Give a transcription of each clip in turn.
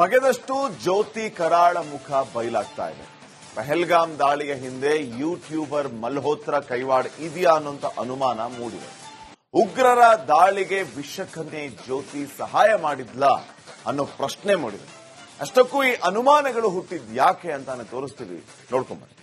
ಬಗೆದಷ್ಟು ಜ್ಯೋತಿ ಕರಾಳ ಮುಖ ಬಯಲಾಗ್ತಾ ಇದೆ. ಪಹಲ್ಗಾಮ್ ದಾಳಿಯ ಹಿಂದೆ ಯೂಟ್ಯೂಬರ್ ಮಲ್ಹೋತ್ರ ಕೈವಾಡ ಇದೆಯಾ ಅನ್ನೋಂಥ ಅನುಮಾನ ಮೂಡಿದೆ. ಉಗ್ರರ ದಾಳಿಗೆ ವಿಷಕನ್ಯೆ ಜ್ಯೋತಿ ಸಹಾಯ ಮಾಡಿದ್ಲಾ ಅನ್ನೋ ಪ್ರಶ್ನೆ ಮೂಡಿದೆ. ಅಷ್ಟಕ್ಕೂ ಈ ಅನುಮಾನಗಳು ಹುಟ್ಟಿದ್ ಯಾಕೆ ಅಂತಾನೆ ತೋರಿಸ್ತೀವಿ, ನೋಡ್ಕೊಂಬನ್ನಿ.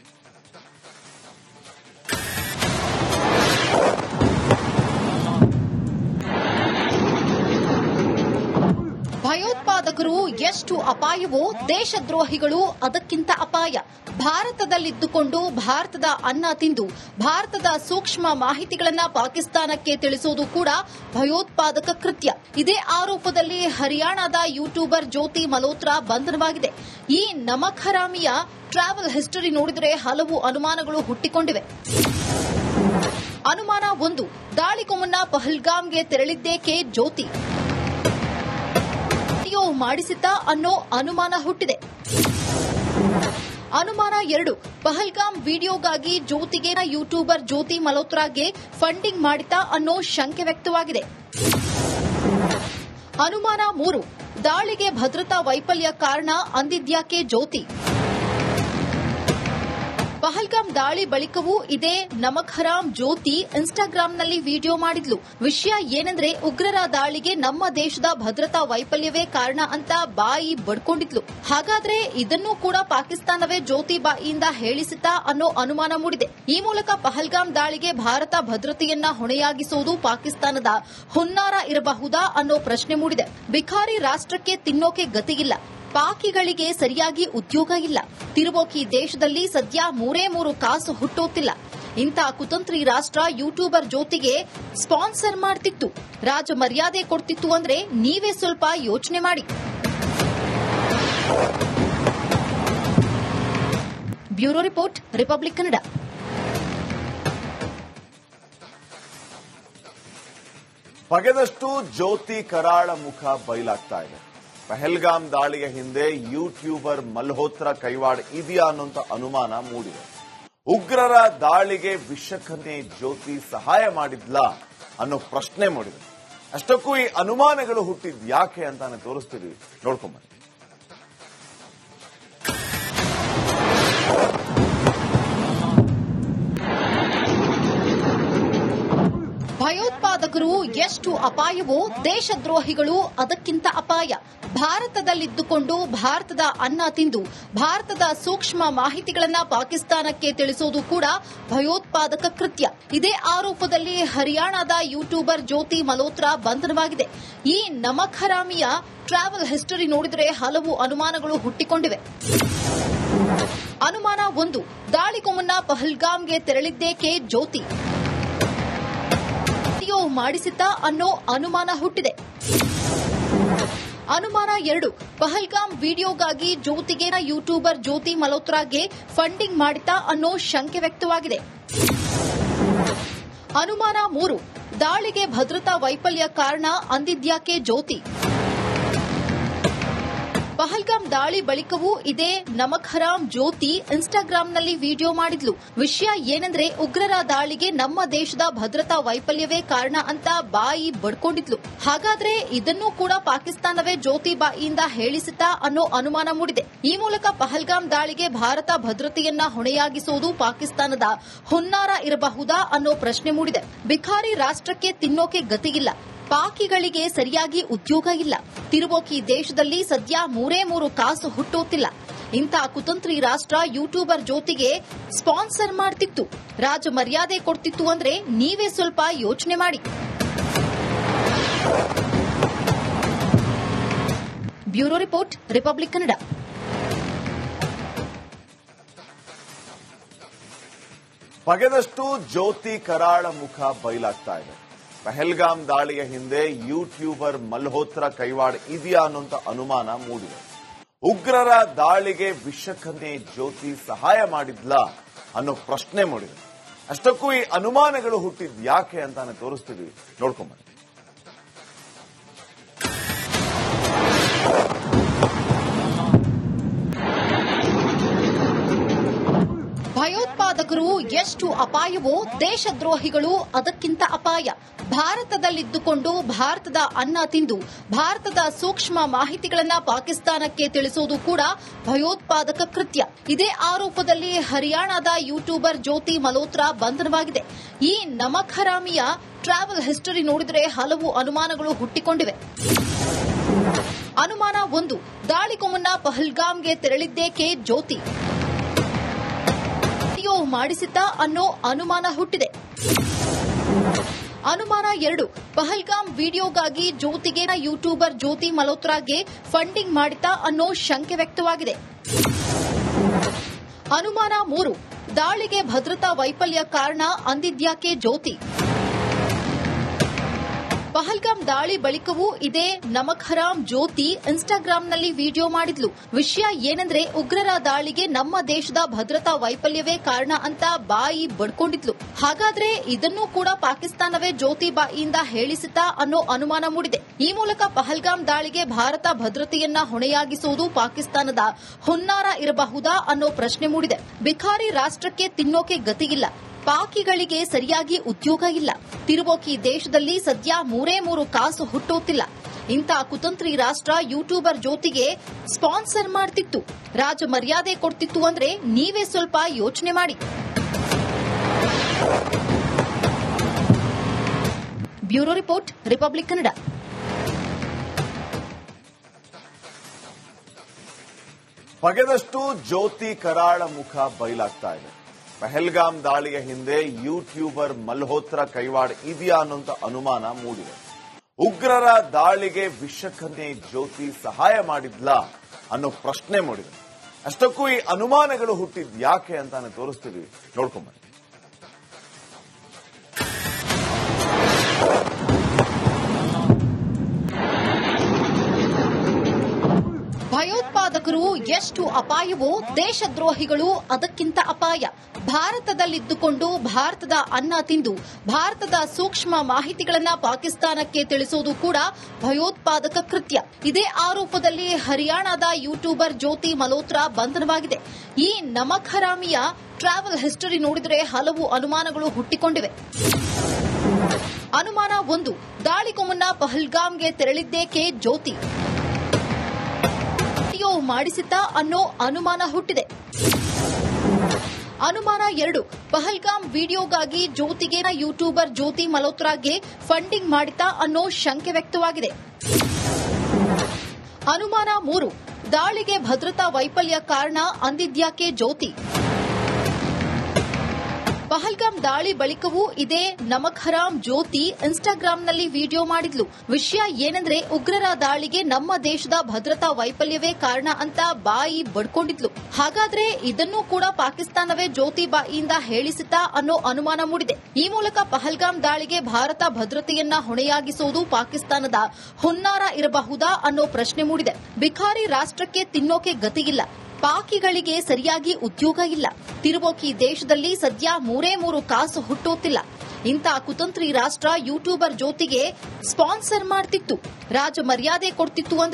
ಭಯೋತ್ಪಾದಕರು ಎಷ್ಟು ಅಪಾಯವೋ ದೇಶದ್ರೋಹಿಗಳು ಅದಕ್ಕಿಂತ ಅಪಾಯ. ಭಾರತದಲ್ಲಿದ್ದುಕೊಂಡು ಭಾರತದ ಅನ್ನ ತಿಂದು ಭಾರತದ ಸೂಕ್ಷ್ಮ ಮಾಹಿತಿಗಳನ್ನು ಪಾಕಿಸ್ತಾನಕ್ಕೆ ತಿಳಿಸೋದು ಕೂಡ ಭಯೋತ್ಪಾದಕ ಕೃತ್ಯ. ಇದೇ ಆರೋಪದಲ್ಲಿ ಹರಿಯಾಣದ ಯೂಟ್ಯೂಬರ್ ಜ್ಯೋತಿ ಮಲ್ಹೋತ್ರಾ ಬಂಧನವಾಗಿದೆ. ಈ ನಮಕ್ ಹರಾಮಿಯ ಟ್ರಾವೆಲ್ ಹಿಸ್ಟರಿ ನೋಡಿದರೆ ಹಲವು ಅನುಮಾನಗಳು ಹುಟ್ಟಿಕೊಂಡಿವೆ. ಅನುಮಾನ 1, ದಾಳಿಗೂ ಮುನ್ನ ಪಹಲ್ಗಾಮ್ಗೆ ತೆರಳಿದ್ದೇಕೆ ಜ್ಯೋತಿ ಮಾಡಿಸಿದ್ದ ಅನ್ನೋ ಅನುಮಾನ ಹುಟ್ಟಿದೆ. ಅನುಮಾನ 2, ಪಹಲ್ಗಾಮ್ ವಿಡಿಯೋಗಾಗಿ ಜ್ಯೋತಿಗೆ ಯೂಟ್ಯೂಬರ್ ಜ್ಯೋತಿ ಮಲ್ಹೋತ್ರಾಗೆ ಫಂಡಿಂಗ್ ಮಾಡಿದ್ದ ಅನ್ನೋ ಶಂಕೆ ವ್ಯಕ್ತವಾಗಿದೆ. ಅನುಮಾನ 3, ದಾಳಿಗೆ ಭದ್ರತಾ ವೈಫಲ್ಯ ಕಾರಣ ಅಂದಿದ್ಯಾಕೆ ಜ್ಯೋತಿ. ಪಹಲ್ಗಾಮ್ ದಾಳಿ ಬಳಿಕವೂ ಇದೇ ನಮಕ್ ಹರಾಮ್ ಜ್ಯೋತಿ ಇನ್ಸ್ಟಾಗ್ರಾಂನಲ್ಲಿ ವಿಡಿಯೋ ಮಾಡಿದ್ಲು. ವಿಷಯ ಏನೆಂದ್ರೆ, ಉಗ್ರರ ದಾಳಿಗೆ ನಮ್ಮ ದೇಶದ ಭದ್ರತಾ ವೈಫಲ್ಯವೇ ಕಾರಣ ಅಂತ ಬಾಯಿ ಬಡ್ಕೊಂಡಿದ್ಲು. ಹಾಗಾದ್ರೆ ಇದನ್ನೂ ಕೂಡ ಪಾಕಿಸ್ತಾನವೇ ಜ್ಯೋತಿ ಬಾಯಿಯಿಂದ ಹೇಳಿಸಿತಾ ಅನ್ನೋ ಅನುಮಾನ ಮೂಡಿದೆ. ಈ ಮೂಲಕ ಪಹಲ್ಗಾಮ್ ದಾಳಿಗೆ ಭಾರತ ಭದ್ರತೆಯನ್ನ ಹೊಣೆಯಾಗಿಸುವುದು ಪಾಕಿಸ್ತಾನದ ಹುನ್ನಾರ ಇರಬಹುದಾ ಅನ್ನೋ ಪ್ರಶ್ನೆ ಮೂಡಿದೆ. ಬಿಖಾರಿ ರಾಷ್ಟ್ರಕ್ಕೆ ತಿನ್ನೋಕೆ ಗತಿಯಿಲ್ಲ, ಪಾಕಿಗಳಿಗೆ ಸರಿಯಾಗಿ ಉದ್ಯೋಗ ಇಲ್ಲ, ತಿರುಬೋಕಿ ದೇಶದಲ್ಲಿ ಸದ್ಯ 3 ಕಾಸು ಹುಟ್ಟೋತಿಲ್ಲ. ಇಂಥ ಕುತಂತ್ರಿ ರಾಷ್ಟ್ರ ಯೂಟ್ಯೂಬರ್ ಜ್ಯೋತಿಗೆ ಸ್ಪಾನ್ಸರ್ ಮಾಡ್ತಿತ್ತು, ರಾಜ ಮರ್ಯಾದೆ ಕೊಡ್ತಿತ್ತು ಅಂದ್ರೆ ನೀವೇ ಸ್ವಲ್ಪ ಯೋಚನೆ ಮಾಡಿ. Bureau report, republic Kannada. ಬಗೆದಷ್ಟು ಜ್ಯೋತಿ ಕರಾಳ ಮುಖ ಬಯಲಾಗ್ತಾ ಇದೆ. ಪಹಲ್ಗಾಮ್ ದಾಳಿಯ ಹಿಂದೆ ಯೂಟ್ಯೂಬರ್ ಮಲ್ಹೋತ್ರ ಕೈವಾಡ ಇದೆಯಾ ಅನ್ನೋಂಥ ಅನುಮಾನ ಮೂಡಿದೆ. ಉಗ್ರರ ದಾಳಿಗೆ ವಿಷಕನ್ಯೆ ಜ್ಯೋತಿ ಸಹಾಯ ಮಾಡಿದ್ಲಾ ಅನ್ನೋ ಪ್ರಶ್ನೆ ಮೂಡಿದೆ. ಅಷ್ಟಕ್ಕೂ ಈ ಅನುಮಾನಗಳು ಹುಟ್ಟಿದ್ ಯಾಕೆ ಅಂತಾನೆ ತೋರಿಸ್ತೀವಿ, ನೋಡ್ಕೊಂಬನ್ನಿ. ಭಯೋತ್ಪಾದಕರು ಎಷ್ಟು ಅಪಾಯವೋ ದೇಶದ್ರೋಹಿಗಳು ಅದಕ್ಕಿಂತ ಅಪಾಯ. ಭಾರತದಲ್ಲಿದ್ದುಕೊಂಡು ಭಾರತದ ಅನ್ನ ತಿಂದು ಭಾರತದ ಸೂಕ್ಷ್ಮ ಮಾಹಿತಿಗಳನ್ನು ಪಾಕಿಸ್ತಾನಕ್ಕೆ ತಿಳಿಸೋದು ಕೂಡ ಭಯೋತ್ಪಾದಕ ಕೃತ್ಯ. ಇದೇ ಆರೋಪದಲ್ಲಿ ಹರಿಯಾಣದ ಯೂಟ್ಯೂಬರ್ ಜ್ಯೋತಿ ಮಲ್ಹೋತ್ರಾ ಬಂಧನವಾಗಿದೆ. ಈ ನಮಕ್ ಹರಾಮಿಯ ಟ್ರಾವೆಲ್ ಹಿಸ್ಟರಿ ನೋಡಿದರೆ ಹಲವು ಅನುಮಾನಗಳು ಹುಟ್ಟಿಕೊಂಡಿವೆ. ಅನುಮಾನ 1, ದಾಳಿಗೂ ಮುನ್ನ ಪಹಲ್ಗಾಮ್ಗೆ ತೆರಳಿದ್ದೇಕೆ ಜ್ಯೋತಿ ಮಾಡಿಸಿದ್ದ ಅನ್ನೋ ಅನುಮಾನ ಹುಟ್ಟಿದೆ. ಅನುಮಾನ 2, ಪಹಲ್ಗಾಮ್ ವಿಡಿಯೋಗಾಗಿ ಜ್ಯೋತಿಗೆ ಯೂಟ್ಯೂಬರ್ ಜ್ಯೋತಿ ಮಲ್ಹೋತ್ರಾಗೆ ಫಂಡಿಂಗ್ ಮಾಡಿದ್ದ ಅನ್ನೋ ಶಂಕೆ ವ್ಯಕ್ತವಾಗಿದೆ. ಅನುಮಾನ 3, ದಾಳಿಗೆ ಭದ್ರತಾ ವೈಫಲ್ಯ ಕಾರಣ ಅಂದಿದ್ಯಾಕೆ ಜ್ಯೋತಿ. ಪಹಲ್ಗಾಮ್ ದಾಳಿ ಬಳಿಕವೂ ಇದೇ ನಮಕ್ ಹರಾಮ್ ಜ್ಯೋತಿ ಇನ್ಸ್ಟಾಗ್ರಾಂನಲ್ಲಿ ವಿಡಿಯೋ ಮಾಡಿದ್ಲು. ವಿಷಯ ಏನೆಂದ್ರೆ, ಉಗ್ರರ ದಾಳಿಗೆ ನಮ್ಮ ದೇಶದ ಭದ್ರತಾ ವೈಫಲ್ಯವೇ ಕಾರಣ ಅಂತ ಬಾಯಿ ಬಡ್ಕೊಂಡಿದ್ಲು. ಹಾಗಾದ್ರೆ ಇದನ್ನೂ ಕೂಡ ಪಾಕಿಸ್ತಾನವೇ ಜ್ಯೋತಿ ಬಾಯಿಯಿಂದ ಹೇಳಿಸಿತಾ ಅನ್ನೋ ಅನುಮಾನ ಮೂಡಿದೆ. ಈ ಮೂಲಕ ಪಹಲ್ಗಾಮ್ ದಾಳಿಗೆ ಭಾರತ ಭದ್ರತೆಯನ್ನ ಹೊಣೆಯಾಗಿಸುವುದು ಪಾಕಿಸ್ತಾನದ ಹುನ್ನಾರ ಇರಬಹುದಾ ಅನ್ನೋ ಪ್ರಶ್ನೆ ಮೂಡಿದೆ. ಬಿಖಾರಿ ರಾಷ್ಟ್ರಕ್ಕೆ ತಿನ್ನೋಕೆ ಗತಿಯಿಲ್ಲ, ಪಾಕಿಗಳಿಗೆ ಸರಿಯಾಗಿ ಉದ್ಯೋಗ ಇಲ್ಲ, ತಿರುಬೋಕಿ ದೇಶದಲ್ಲಿ ಸದ್ಯ 3 ಕಾಸು ಹುಟ್ಟೋತಿಲ್ಲ. ಇಂಥ ಕುತಂತ್ರಿ ರಾಷ್ಟ್ರ ಯೂಟ್ಯೂಬರ್ ಜ್ಯೋತಿಗೆ ಸ್ಪಾನ್ಸರ್ ಮಾಡ್ತಿತ್ತು, ರಾಜ ಮರ್ಯಾದೆ ಕೊಡ್ತಿತ್ತು ಅಂದ್ರೆ ನೀವೇ ಸ್ವಲ್ಪ ಯೋಚನೆ ಮಾಡಿ. Bureau report, republic Kannada. ಬಗೆದಷ್ಟು ಜ್ಯೋತಿ ಕರಾಳ ಮುಖ ಬಯಲಾಗ್ತಾ ಇದೆ. ಪಹಲ್ಗಾಮ್ ದಾಳಿಯ ಹಿಂದೆ ಯೂಟ್ಯೂಬರ್ ಮಲ್ಹೋತ್ರ ಕೈವಾಡ ಇದೆಯಾ ಅನ್ನೋಂಥ ಅನುಮಾನ ಮೂಡಿದೆ. ಉಗ್ರರ ದಾಳಿಗೆ ವಿಷಕನ್ಯೆ ಜ್ಯೋತಿ ಸಹಾಯ ಮಾಡಿದ್ಲಾ ಅನ್ನೋ ಪ್ರಶ್ನೆ ಮೂಡಿದೆ. ಅಷ್ಟಕ್ಕೂ ಈ ಅನುಮಾನಗಳು ಹುಟ್ಟಿದ್ ಯಾಕೆ ಅಂತಾನೆ ತೋರಿಸ್ತೀವಿ, ನೋಡ್ಕೊಂಬನ್ನಿ. ಭಯೋತ್ಪಾದಕರು ಎಷ್ಟು ಅಪಾಯವೋ ದೇಶದ್ರೋಹಿಗಳು ಅದಕ್ಕಿಂತ ಅಪಾಯ. ಭಾರತದಲ್ಲಿದ್ದುಕೊಂಡು ಭಾರತದ ಅನ್ನ ತಿಂದು ಭಾರತದ ಸೂಕ್ಷ್ಮ ಮಾಹಿತಿಗಳನ್ನು ಪಾಕಿಸ್ತಾನಕ್ಕೆ ತಿಳಿಸುವುದು ಕೂಡ ಭಯೋತ್ಪಾದಕ ಕೃತ್ಯ. ಇದೇ ಆರೋಪದಲ್ಲಿ ಹರಿಯಾಣದ ಯೂಟ್ಯೂಬರ್ ಜ್ಯೋತಿ ಮಲ್ಹೋತ್ರಾ ಬಂಧನವಾಗಿದೆ. ಈ ನಮಕ್ ಹರಾಮಿಯ ಟ್ರಾವೆಲ್ ಹಿಸ್ಟರಿ ನೋಡಿದರೆ ಹಲವು ಅನುಮಾನಗಳು ಹುಟ್ಟಿಕೊಂಡಿವೆ. ಅನುಮಾನ 1, ದಾಳಿಗೂ ಮುನ್ನ ಪಹಲ್ಗಾಮ್ಗೆ ತೆರಳಿದ್ದೇಕೆ ಜ್ಯೋತಿ? ವಿಡಿಯೋ ಮಾಡಿಸಿದ್ದ ಅನ್ನೋ ಅನುಮಾನ ಹುಟ್ಟಿದೆ. ಅನುಮಾನ 2, ಪಹಲ್ಗಾಮ್ ವಿಡಿಯೋಗಾಗಿ ಜ್ಯೋತಿಗೆ ಯೂಟ್ಯೂಬರ್ ಜ್ಯೋತಿ ಮಲ್ಹೋತ್ರಾಗೆ ಫಂಡಿಂಗ್ ಮಾಡಿದ್ದ ಅನ್ನೋ ಶಂಕೆ ವ್ಯಕ್ತವಾಗಿದೆ. ಅನುಮಾನ 3, ದಾಳಿಗೆ ಭದ್ರತಾ ವೈಫಲ್ಯ ಕಾರಣ ಅಂದಿದ್ಯಾಕೆ ಜ್ಯೋತಿ? ಪಹಲ್ಗಾಮ್ ದಾಳಿ ಬಳಿಕವೂ ಇದೇ ನಮಕ್ ಹರಾಮ್ ಜ್ಯೋತಿ ಇನ್ಸ್ಟಾಗ್ರಾಂನಲ್ಲಿ ವಿಡಿಯೋ ಮಾಡಿದ್ಲು. ವಿಷಯ ಏನಂದ್ರೆ ಉಗ್ರರ ದಾಳಿಗೆ ನಮ್ಮ ದೇಶದ ಭದ್ರತಾ ವೈಫಲ್ಯವೇ ಕಾರಣ ಅಂತ ಬಾಯಿ ಬಡ್ಕೊಂಡಿದ್ಲು. ಹಾಗಾದ್ರೆ ಇದನ್ನೂ ಕೂಡ ಪಾಕಿಸ್ತಾನವೇ ಜ್ಯೋತಿ ಬಾಯಿಯಿಂದ ಹೇಳಿಸಿತಾ ಅನ್ನೋ ಅನುಮಾನ ಮೂಡಿದೆ. ಈ ಮೂಲಕ ಪಹಲ್ಗಾಮ್ ದಾಳಿಗೆ ಭಾರತ ಭದ್ರತೆಯನ್ನ ಹೊಣೆಯಾಗಿಸುವುದು ಪಾಕಿಸ್ತಾನದ ಹುನ್ನಾರ ಇರಬಹುದಾ ಅನ್ನೋ ಪ್ರಶ್ನೆ ಮೂಡಿದೆ. ಬಿಖಾರಿ ರಾಷ್ಟ್ರಕ್ಕೆ ತಿನ್ನೋಕೆ ಗತಿಯಿಲ್ಲ, ಪಾಕಿಗಳಿಗೆ ಸರಿಯಾಗಿ ಉದ್ಯೋಗ ಇಲ್ಲ, ತಿರುಬೋಕಿ ದೇಶದಲ್ಲಿ ಸದ್ಯ 3 ಕಾಸು ಹುಟ್ಟುತ್ತಿಲ್ಲ. ಇಂಥ ಕುತಂತ್ರಿ ರಾಷ್ಟ್ರ ಯೂಟ್ಯೂಬರ್ ಜ್ಯೋತಿಗೆ ಸ್ಪಾನ್ಸರ್ ಮಾಡ್ತಿತ್ತು, ರಾಜ ಮರ್ಯಾದೆ ಕೊಡ್ತಿತ್ತು ಅಂದ್ರೆ ನೀವೇ ಸ್ವಲ್ಪ ಯೋಚನೆ ಮಾಡಿ. Bureau report, republic Kannada. ಬಗೆದಷ್ಟು ಜ್ಯೋತಿ ಕರಾಳ ಮುಖ ಬಯಲಾಗ್ತಾ ಇದೆ. ಪಹಲ್ಗಾಮ್ ದಾಳಿಯ ಹಿಂದೆ ಯೂಟ್ಯೂಬರ್ ಮಲ್ಹೋತ್ರಾ ಕೈವಾಡ ಇದೆಯಾ ಅನ್ನೋಂಥ ಅನುಮಾನ ಮೂಡಿದೆ. ಉಗ್ರರ ದಾಳಿಗೆ ವಿಷಕನ್ಯೆ ಜ್ಯೋತಿ ಸಹಾಯ ಮಾಡಿದ್ಲಾ ಅನ್ನೋ ಪ್ರಶ್ನೆ ಮೂಡಿದೆ. ಅಷ್ಟಕ್ಕೂ ಈ ಅನುಮಾನಗಳು ಹುಟ್ಟಿದ್ ಯಾಕೆ ಅಂತಾನೆ ತೋರಿಸ್ತೀವಿ, ನೋಡ್ಕೊಂಬನ್ನಿ. ಭಯೋತ್ಪಾದಕರು ಎಷ್ಟು ಅಪಾಯವೋ ದೇಶದ್ರೋಹಿಗಳು ಅದಕ್ಕಿಂತ ಅಪಾಯ. ಭಾರತದಲ್ಲಿದ್ದುಕೊಂಡು ಭಾರತದ ಅನ್ನ ತಿಂದು ಭಾರತದ ಸೂಕ್ಷ್ಮ ಮಾಹಿತಿಗಳನ್ನು ಪಾಕಿಸ್ತಾನಕ್ಕೆ ತಿಳಿಸುವುದು ಕೂಡ ಭಯೋತ್ಪಾದಕ ಕೃತ್ಯ. ಇದೇ ಆರೋಪದಲ್ಲಿ ಹರಿಯಾಣದ ಯೂಟ್ಯೂಬರ್ ಜ್ಯೋತಿ ಮಲ್ಹೋತ್ರಾ ಬಂಧನವಾಗಿದೆ. ಈ ನಮಕ್ ಹರಾಮಿಯ ಟ್ರಾವೆಲ್ ಹಿಸ್ಟರಿ ನೋಡಿದರೆ ಹಲವು ಅನುಮಾನಗಳು ಹುಟ್ಟಿಕೊಂಡಿವೆ. ಅನುಮಾನ 1, ದಾಳಿಗೂ ಮುನ್ನ ಪಹಲ್ಗಾಮ್ಗೆ ತೆರಳಿದ್ದೇಕೆ ಜ್ಯೋತಿ? ವಿಡಿಯೋ ಮಾಡಿಸಿದ್ದ ಅನ್ನೋ ಅನುಮಾನ ಹುಟ್ಟಿದೆ. ಅನುಮಾನ 2, ಪಹಲ್ಗಾಮ್ ವಿಡಿಯೋಗಾಗಿ ಜ್ಯೋತಿಗೆ ಯೂಟ್ಯೂಬರ್ ಜ್ಯೋತಿ ಮಲ್ಹೋತ್ರಾಗೆ ಫಂಡಿಂಗ್ ಮಾಡಿದ್ದ ಅನ್ನೋ ಶಂಕೆ ವ್ಯಕ್ತವಾಗಿದೆ. ಅನುಮಾನ 3, ದಾಳಿಗೆ ಭದ್ರತಾ ವೈಫಲ್ಯ ಕಾರಣ ಅಂದಿದ್ಯಾಕೆ ಜ್ಯೋತಿ? ಪಹಲ್ಗಾಮ್ ದಾಳಿ ಬಳಿಕವೂ ಇದೇ ನಮಕ್ ಹರಾಮ್ ಜ್ಯೋತಿ ಇನ್ಸ್ಟಾಗ್ರಾಂನಲ್ಲಿ ವಿಡಿಯೋ ಮಾಡಿದ್ಲು. ವಿಷಯ ಏನಂದ್ರೆ ಉಗ್ರರ ದಾಳಿಗೆ ನಮ್ಮ ದೇಶದ ಭದ್ರತಾ ವೈಫಲ್ಯವೇ ಕಾರಣ ಅಂತ ಬಾಯಿ ಬಡ್ಕೊಂಡಿದ್ಲು. ಹಾಗಾದ್ರೆ ಇದನ್ನೂ ಕೂಡ ಪಾಕಿಸ್ತಾನವೇ ಜ್ಯೋತಿ ಬಾಯಿಯಿಂದ ಹೇಳಿಸಿತಾ ಅನ್ನೋ ಅನುಮಾನ ಮೂಡಿದೆ. ಈ ಮೂಲಕ ಪಹಲ್ಗಾಮ್ ದಾಳಿಗೆ ಭಾರತ ಭದ್ರತೆಯನ್ನ ಹೊಣೆಯಾಗಿಸುವುದು ಪಾಕಿಸ್ತಾನದ ಹುನ್ನಾರ ಇರಬಹುದಾ ಅನ್ನೋ ಪ್ರಶ್ನೆ ಮೂಡಿದೆ. ಬಿಖಾರಿ ರಾಷ್ಟ್ರಕ್ಕೆ ತಿನ್ನೋಕೆ ಗತಿಯಿಲ್ಲ, ಪಾಕಿಗಳಿಗೆ ಸರಿಯಾಗಿ ಉದ್ಯೋಗ ಇಲ್ಲ, ತಿರುಬೋಕಿ ದೇಶದಲ್ಲಿ ಸದ್ಯ 3 ಕಾಸು ಹುಟ್ಟುತ್ತಿಲ್ಲ. ಇಂಥ ಕುತಂತ್ರಿ ರಾಷ್ಟ್ರ ಯೂಟ್ಯೂಬರ್ ಜ್ಯೋತಿಗೆ ಸ್ಪಾನ್ಸರ್ ಮಾಡ್ತಿತ್ತು, ರಾಜ ಮರ್ಯಾದೆ ಕೊಡ್ತಿತ್ತು ಅಂದ್ರೆ